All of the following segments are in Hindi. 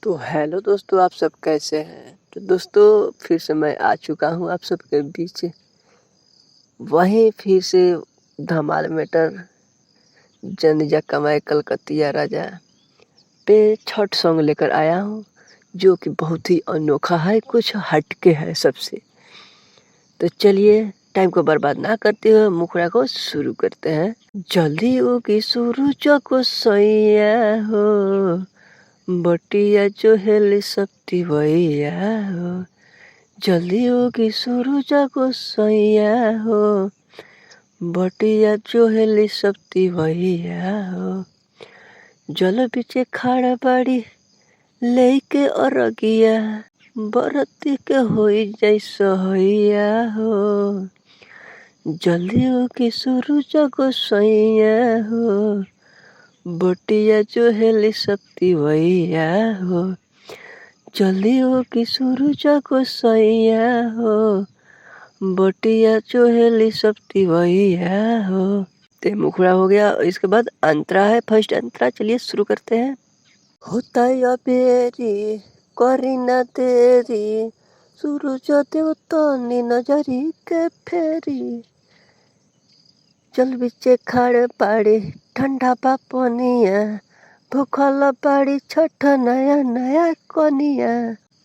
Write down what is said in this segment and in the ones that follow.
तो हेलो दोस्तों, आप सब कैसे हैं। तो दोस्तों फिर से मैं आ चुका हूँ आप सबके बीच। वहीं फिर से धमाल मैटर जन कमाए कलकतिया राजा पे छठ सॉन्ग लेकर आया हूँ, जो कि बहुत ही अनोखा है, कुछ हटके है सबसे। तो चलिए टाइम को बर्बाद ना करते हुए मुखड़ा को शुरू करते हैं। जल्दी उगी सूरज को सैया हो, बटिया जो हेली सकती भैया हो। जल्दी होगी सूरज को सैया हो, बटिया जो हेली सकती भैया हो। जल पीछे खाड़ा बाड़ी लेके अरगिया, बरती के होई जाई सहैया हो। जल्दी होगी सूरज को सैया हो, बटिया जो हेली सकती भैया हो। जल्दी हो कि सूरज को सैया हो, बटिया जो हेली सकती भैया हो। ते मुखड़ा हो गया। इसके बाद अंतरा है, फर्स्ट अंतरा। चलिए शुरू करते हैं। होता या बेरी करी ना देरी, सूरज देवता नी नजरी के फेरी। जल बिचे खाड़े पाड़ी ठंडा पापनिया, भूखल बाड़ी छठ नया नया कनिया।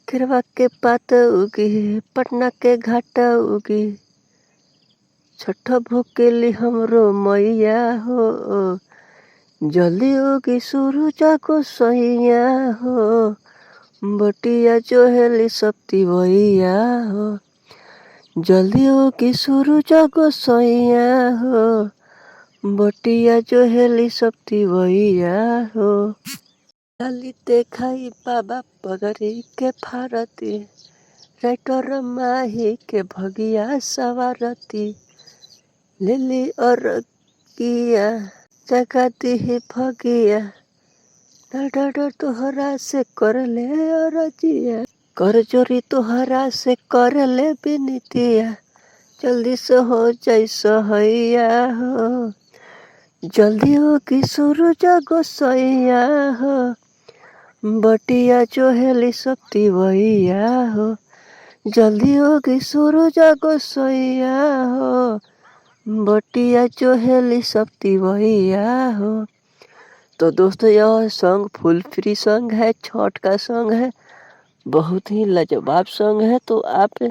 केरवा के पात उगी पटना के घाट उगी, छठ भूकेली हमरो मैया हो। जल्दी उगी सूरज को सैया हो, बटिया जो हेली सकती भैया हो। जल्दी उगी सूरज को सैया हो, बटिया जो हेली सकती भैया हो। डालिते खाई बाबा पगड़ी के फारती, राइटर माही के भगिया सवारती। लिली और किया जगती ही भगिया, डर तोहरा से कर ले अरजिया। कर जोरी तोहरा से कर ले बिनतिया, जल्दी से हो जाई सहैया हो। जल्दी हो कि सूरज गोसैया हो, बटिया जो हेली सकती भैया हो। जल्दी होगी सूरज गोसैया हो, बटिया जो हेली सकती भैया हो। तो दोस्तों यह सॉन्ग फुल फ्री सॉन्ग है, छठ का सॉन्ग है, बहुत ही लाजवाब सॉन्ग है। तो आप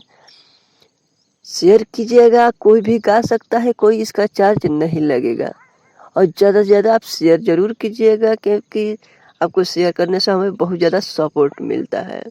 शेयर कीजिएगा, कोई भी गा सकता है, कोई इसका चार्ज नहीं लगेगा। और ज़्यादा से ज़्यादा आप शेयर ज़रूर कीजिएगा, क्योंकि आपको शेयर करने से हमें बहुत ज़्यादा सपोर्ट मिलता है।